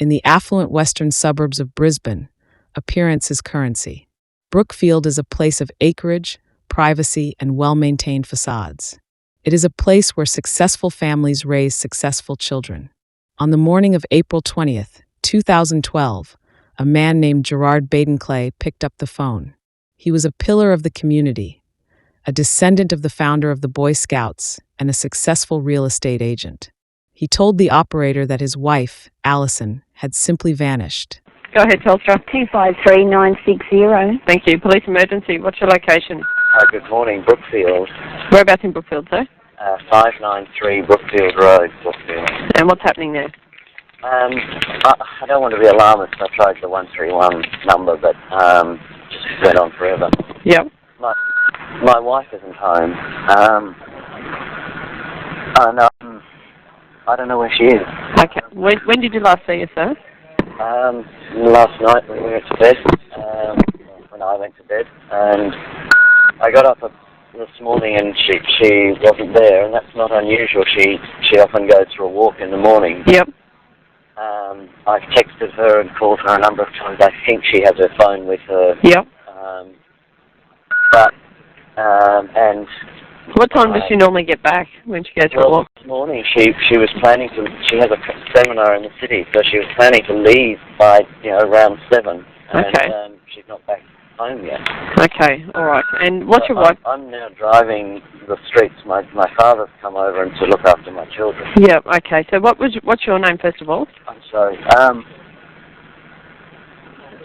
In the affluent western suburbs of Brisbane, appearance is currency. Brookfield is a place of acreage, privacy, and well-maintained facades. It is a place where successful families raise successful children. On the morning of April 20th, 2012, a man named Gerard Baden-Clay picked up the phone. He was a pillar of the community, a descendant of the founder of the Boy Scouts, and a successful real estate agent. He told the operator that his wife, Allison, had simply vanished. Go ahead, Telstra. 253960. Thank you. Police emergency. What's your location? Good morning, Brookfield. Whereabouts in Brookfield, sir? 593 Brookfield Road, Brookfield. And what's happening there? I don't want to be alarmist. I tried the 131 number, but just went on forever. Yep. My wife isn't home. And I don't know where she is. Okay. When did you last see her, sir? Last night when we went to bed, when I went to bed, and I got up this morning and she wasn't there, and that's not unusual. She often goes for a walk in the morning. Yep. I've texted her and called her a number of times. I think she has her phone with her. Yep. And what time does she normally get back when she goes for a walk? This morning she was planning to. She has a seminar in the city, so she was planning to leave by around 7. Okay. And she's not back home yet. Okay. All right. And what's your wife? I'm now driving the streets. My father's come over and to look after my children. Yep. Okay. So what's your name first of all? I'm sorry.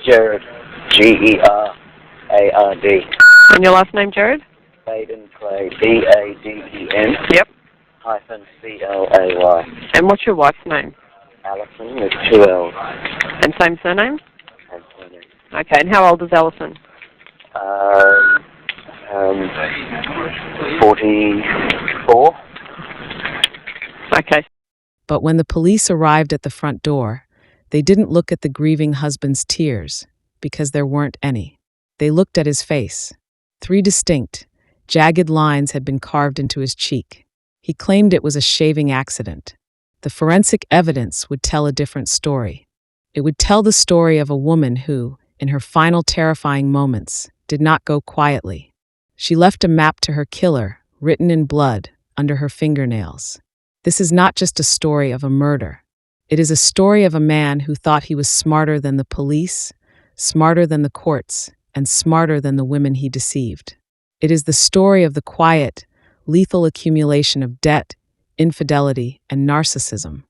Gerard, Gerard. And your last name, Gerard? Baden-Clay, Baden. Yep. -Clay. And what's your wife's name? Allison with 2 L's. And same surname? Same surname. Okay. And how old is Allison? 44. Okay. But when the police arrived at the front door, they didn't look at the grieving husband's tears, because there weren't any. They looked at his face. 3 distinct, jagged lines had been carved into his cheek. He claimed it was a shaving accident. The forensic evidence would tell a different story. It would tell the story of a woman who, in her final terrifying moments, did not go quietly. She left a map to her killer, written in blood, under her fingernails. This is not just a story of a murder. It is a story of a man who thought he was smarter than the police, smarter than the courts, and smarter than the women he deceived. It is the story of the quiet, lethal accumulation of debt, infidelity, and narcissism.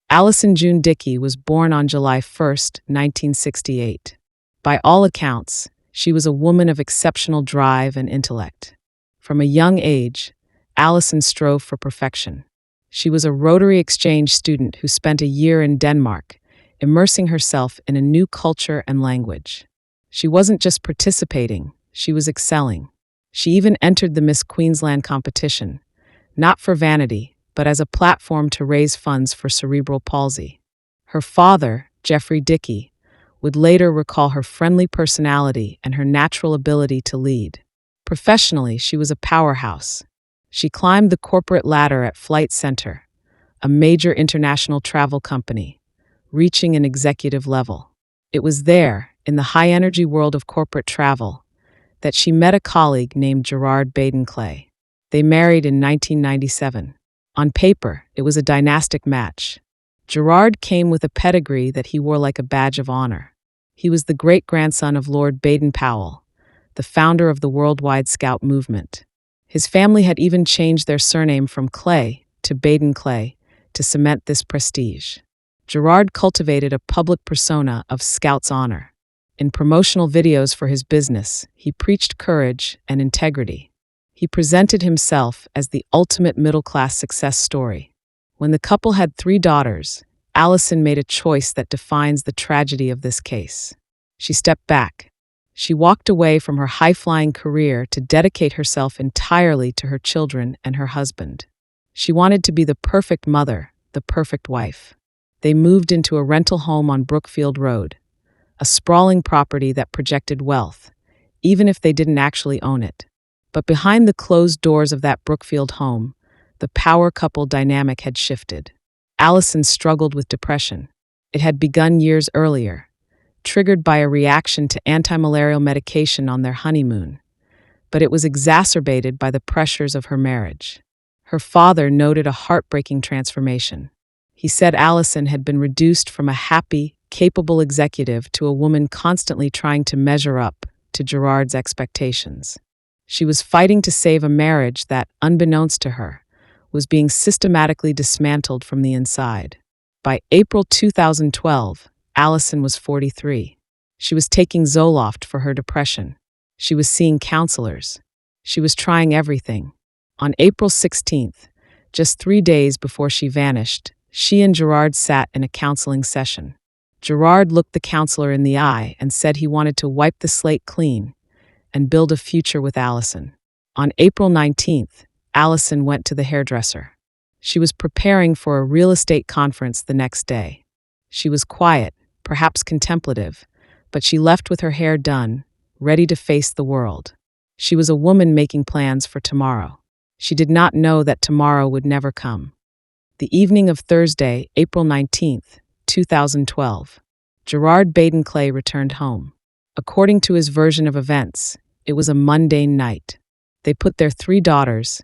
Allison June Dickey was born on July 1st, 1968. By all accounts, she was a woman of exceptional drive and intellect. From a young age, Allison strove for perfection. She was a Rotary Exchange student who spent a year in Denmark, immersing herself in a new culture and language. She wasn't just participating, she was excelling. She even entered the Miss Queensland competition, not for vanity, but as a platform to raise funds for cerebral palsy. Her father, Geoffrey Dickey, would later recall her friendly personality and her natural ability to lead. Professionally, she was a powerhouse. She climbed the corporate ladder at Flight Centre, a major international travel company, reaching an executive level. It was there, in the high-energy world of corporate travel, that she met a colleague named Gerard Baden-Clay. They married in 1997. On paper, it was a dynastic match. Gerard came with a pedigree that he wore like a badge of honor. He was the great-grandson of Lord Baden-Powell, the founder of the worldwide Scout movement. His family had even changed their surname from Clay to Baden-Clay to cement this prestige. Gerard cultivated a public persona of Scout's honor. In promotional videos for his business, he preached courage and integrity. He presented himself as the ultimate middle-class success story. When the couple had 3 daughters, Allison made a choice that defines the tragedy of this case. She stepped back. She walked away from her high-flying career to dedicate herself entirely to her children and her husband. She wanted to be the perfect mother, the perfect wife. They moved into a rental home on Brookfield Road, a sprawling property that projected wealth, even if they didn't actually own it. But behind the closed doors of that Brookfield home, The power couple dynamic had shifted. Allison struggled with depression. It had begun years earlier, triggered by a reaction to anti-malarial medication on their honeymoon, but it was exacerbated by the pressures of her marriage. Her father noted a heartbreaking transformation. He said Allison had been reduced from a happy, capable executive to a woman constantly trying to measure up to Gerard's expectations. She was fighting to save a marriage that, unbeknownst to her, was being systematically dismantled from the inside. By April 2012, Allison was 43. She was taking Zoloft for her depression. She was seeing counselors. She was trying everything. On April 16th, just 3 days before she vanished, she and Gerard sat in a counseling session. Gerard looked the counselor in the eye and said he wanted to wipe the slate clean and build a future with Allison. On April 19th, Allison went to the hairdresser. She was preparing for a real estate conference the next day. She was quiet, perhaps contemplative, but she left with her hair done, ready to face the world. She was a woman making plans for tomorrow. She did not know that tomorrow would never come. The evening of Thursday, April 19th, 2012, Gerard Baden-Clay returned home. According to his version of events, it was a mundane night. They put their 3 daughters,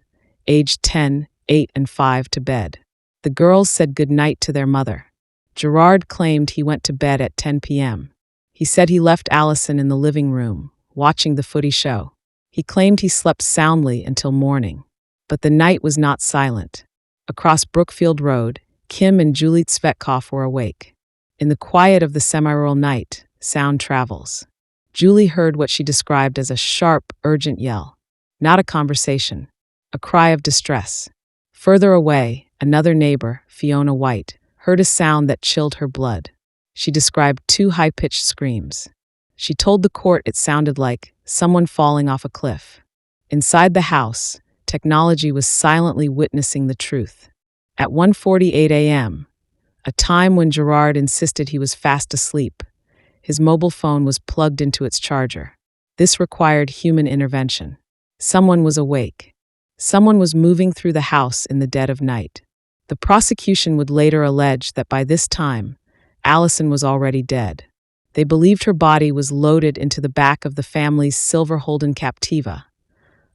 aged 10, 8, and 5, to bed. The girls said goodnight to their mother. Gerard claimed he went to bed at 10 p.m. He said he left Allison in the living room, watching the footy show. He claimed he slept soundly until morning. But the night was not silent. Across Brookfield Road, Kim and Julie Tsvetkov were awake. In the quiet of the semi-rural night, sound travels. Julie heard what she described as a sharp, urgent yell. Not a conversation. A cry of distress. Further away, another neighbor, Fiona White, heard a sound that chilled her blood. She described 2 high-pitched screams. She told the court it sounded like someone falling off a cliff. Inside the house, technology was silently witnessing the truth. At 1:48 a.m., a time when Gerard insisted he was fast asleep, his mobile phone was plugged into its charger. This required human intervention. Someone was awake. Someone was moving through the house in the dead of night. The prosecution would later allege that by this time, Allison was already dead. They believed her body was loaded into the back of the family's silver Holden Captiva,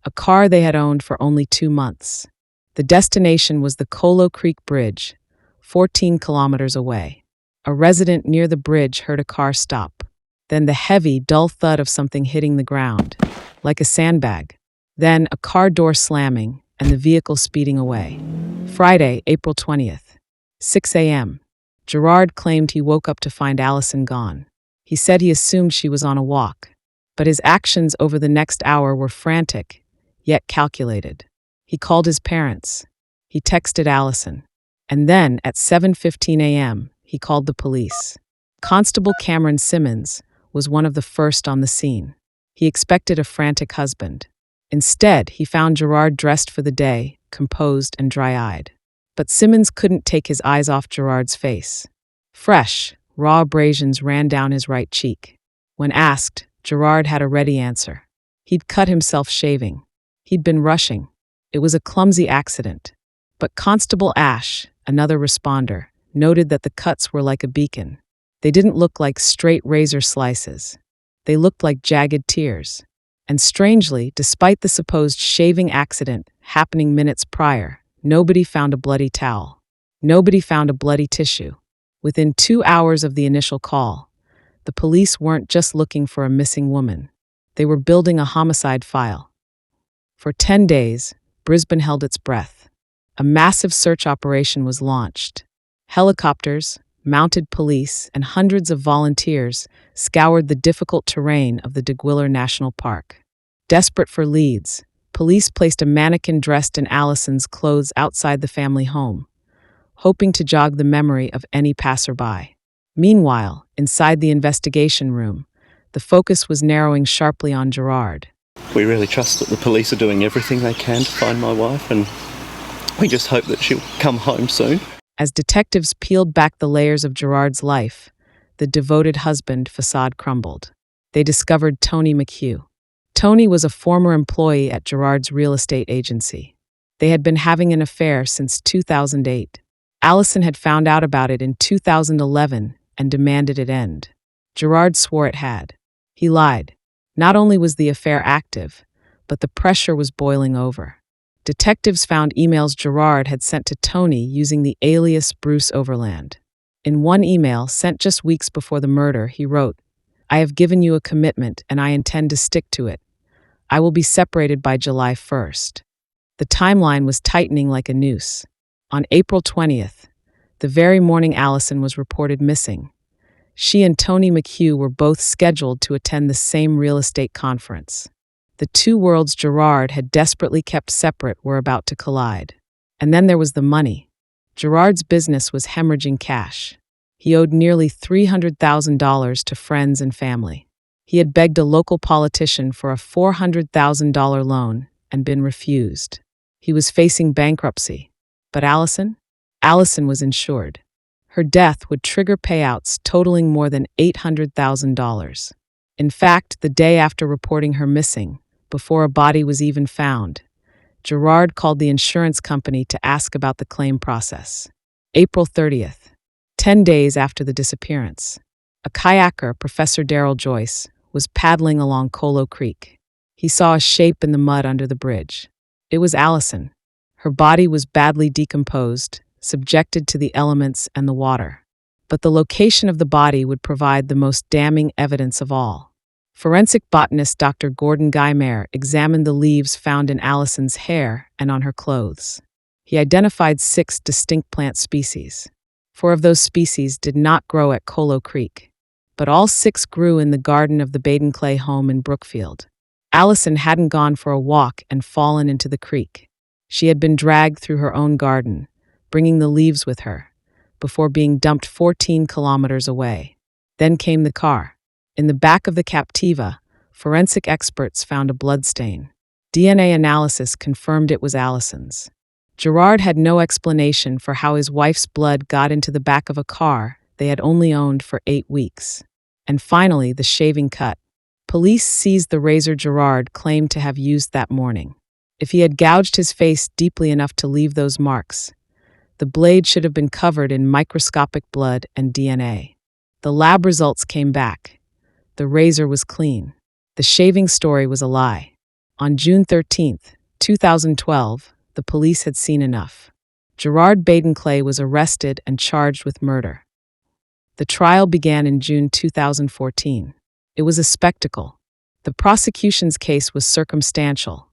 a car they had owned for only 2 months. The destination was the Colo Creek Bridge, 14 kilometers away. A resident near the bridge heard a car stop. Then the heavy, dull thud of something hitting the ground, like a sandbag. Then a car door slamming and the vehicle speeding away. Friday, April 20th, 6 a.m. Gerard claimed he woke up to find Allison gone. He said he assumed she was on a walk, but his actions over the next hour were frantic, yet calculated. He called his parents. He texted Allison. And then, at 7:15 a.m., he called the police. Constable Cameron Simmons was one of the first on the scene. He expected a frantic husband. Instead, he found Gerard dressed for the day, composed and dry-eyed. But Simmons couldn't take his eyes off Gerard's face. Fresh, raw abrasions ran down his right cheek. When asked, Gerard had a ready answer. He'd cut himself shaving. He'd been rushing. It was a clumsy accident. But Constable Ash, another responder, noted that the cuts were like a beacon. They didn't look like straight razor slices. They looked like jagged tears. And strangely, despite the supposed shaving accident happening minutes prior, nobody found a bloody towel. Nobody found a bloody tissue. Within 2 hours of the initial call, the police weren't just looking for a missing woman. They were building a homicide file. For 10 days, Brisbane held its breath. A massive search operation was launched. Helicopters, mounted police, and hundreds of volunteers scoured the difficult terrain of the Deguiller National Park. Desperate for leads, police placed a mannequin dressed in Allison's clothes outside the family home, hoping to jog the memory of any passerby. Meanwhile, inside the investigation room, the focus was narrowing sharply on Gerard. We really trust that the police are doing everything they can to find my wife, and we just hope that she'll come home soon. As detectives peeled back the layers of Gerard's life, the devoted husband facade crumbled. They discovered Tony McHugh. Tony was a former employee at Gerard's real estate agency. They had been having an affair since 2008. Allison had found out about it in 2011 and demanded it end. Gerard swore it had. He lied. Not only was the affair active, but the pressure was boiling over. Detectives found emails Gerard had sent to Tony using the alias Bruce Overland. In one email sent just weeks before the murder, he wrote, "I have given you a commitment and I intend to stick to it. I will be separated by July 1st. The timeline was tightening like a noose. On April 20th, the very morning Allison was reported missing, she and Tony McHugh were both scheduled to attend the same real estate conference. The two worlds Gerard had desperately kept separate were about to collide. And then there was the money. Gerard's business was hemorrhaging cash. He owed nearly $300,000 to friends and family. He had begged a local politician for a $400,000 loan and been refused. He was facing bankruptcy. But Allison? Allison was insured. Her death would trigger payouts totaling more than $800,000. In fact, the day after reporting her missing, before a body was even found, Gerard called the insurance company to ask about the claim process. April 30th, 10 days after the disappearance, a kayaker, Professor Darrell Joyce, was paddling along Colo Creek. He saw a shape in the mud under the bridge. It was Allison. Her body was badly decomposed, subjected to the elements and the water. But the location of the body would provide the most damning evidence of all. Forensic botanist Dr. Gordon Guymer examined the leaves found in Allison's hair and on her clothes. He identified 6 distinct plant species. 4 of those species did not grow at Colo Creek, but all 6 grew in the garden of the Baden-Clay home in Brookfield. Allison hadn't gone for a walk and fallen into the creek. She had been dragged through her own garden, bringing the leaves with her, before being dumped 14 kilometers away. Then came the car. In the back of the Captiva, forensic experts found a bloodstain. DNA analysis confirmed it was Allison's. Gerard had no explanation for how his wife's blood got into the back of a car they had only owned for 8 weeks. And finally, the shaving cut. Police seized the razor Gerard claimed to have used that morning. If he had gouged his face deeply enough to leave those marks, the blade should have been covered in microscopic blood and DNA. The lab results came back. The razor was clean. The shaving story was a lie. On June 13, 2012, the police had seen enough. Gerard Baden-Clay was arrested and charged with murder. The trial began in June 2014. It was a spectacle. The prosecution's case was circumstantial.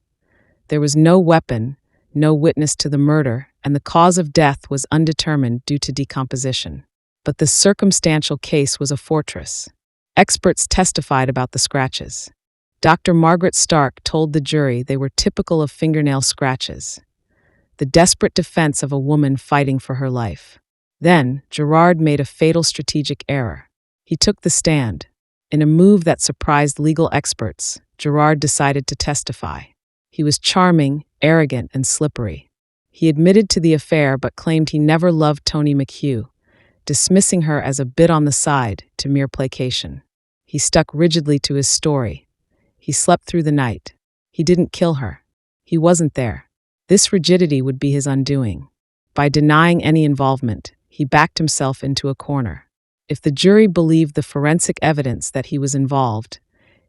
There was no weapon, no witness to the murder, and the cause of death was undetermined due to decomposition. But the circumstantial case was a fortress. Experts testified about the scratches. Dr. Margaret Stark told the jury they were typical of fingernail scratches, the desperate defense of a woman fighting for her life. Then, Gerard made a fatal strategic error. He took the stand. In a move that surprised legal experts, Gerard decided to testify. He was charming, arrogant, and slippery. He admitted to the affair but claimed he never loved Tony McHugh, dismissing her as a bit on the side to mere placation. He stuck rigidly to his story. He slept through the night. He didn't kill her. He wasn't there. This rigidity would be his undoing. By denying any involvement, he backed himself into a corner. If the jury believed the forensic evidence that he was involved,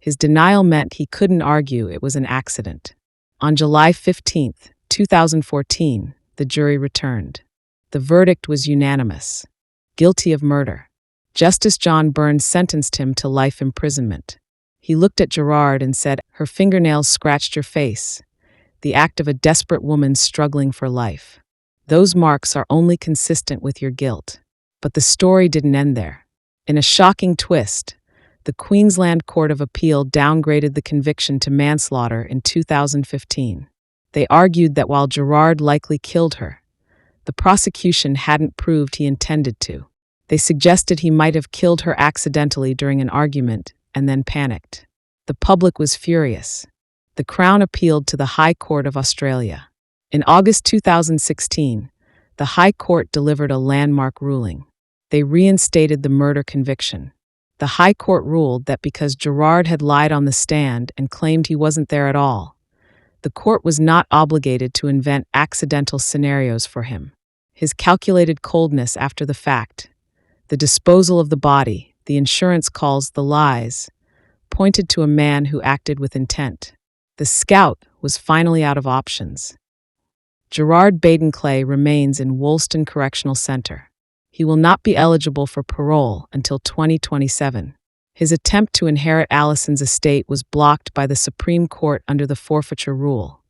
his denial meant he couldn't argue it was an accident. On July 15, 2014, the jury returned. The verdict was unanimous. Guilty of murder. Justice John Burns sentenced him to life imprisonment. He looked at Gerard and said, "Her fingernails scratched your face, the act of a desperate woman struggling for life. Those marks are only consistent with your guilt." But the story didn't end there. In a shocking twist, the Queensland Court of Appeal downgraded the conviction to manslaughter in 2015. They argued that while Gerard likely killed her, the prosecution hadn't proved he intended to. They suggested he might have killed her accidentally during an argument and then panicked. The public was furious. The Crown appealed to the High Court of Australia. In August 2016, the High Court delivered a landmark ruling. They reinstated the murder conviction. The High Court ruled that because Gerard had lied on the stand and claimed he wasn't there at all, The court was not obligated to invent accidental scenarios for him. His calculated coldness after the fact, the disposal of the body, the insurance calls, the lies, pointed to a man who acted with intent. The scout was finally out of options. Gerard Baden-Clay remains in Woolston Correctional Center. He will not be eligible for parole until 2027. His attempt to inherit Allison's estate was blocked by the Supreme Court under the forfeiture rule.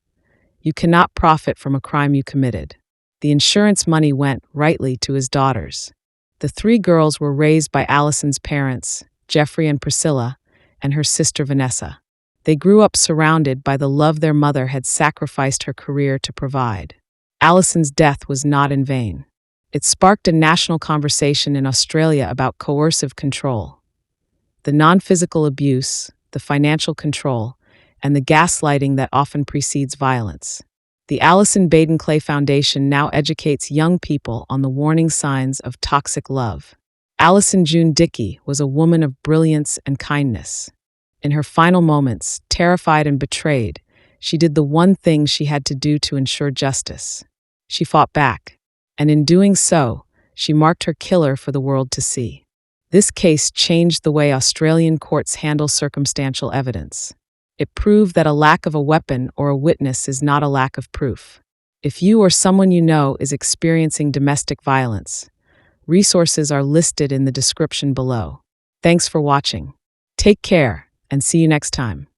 You cannot profit from a crime you committed. The insurance money went, rightly, to his daughters. The three girls were raised by Allison's parents, Jeffrey and Priscilla, and her sister Vanessa. They grew up surrounded by the love their mother had sacrificed her career to provide. Allison's death was not in vain. It sparked a national conversation in Australia about coercive control. The non-physical abuse, the financial control, and the gaslighting that often precedes violence. The Allison Baden-Clay Foundation now educates young people on the warning signs of toxic love. Allison June Dickey was a woman of brilliance and kindness. In her final moments, terrified and betrayed, she did the one thing she had to do to ensure justice. She fought back, and in doing so, she marked her killer for the world to see. This case changed the way Australian courts handle circumstantial evidence. It proved that a lack of a weapon or a witness is not a lack of proof. If you or someone you know is experiencing domestic violence, resources are listed in the description below. Thanks for watching. Take care, and see you next time.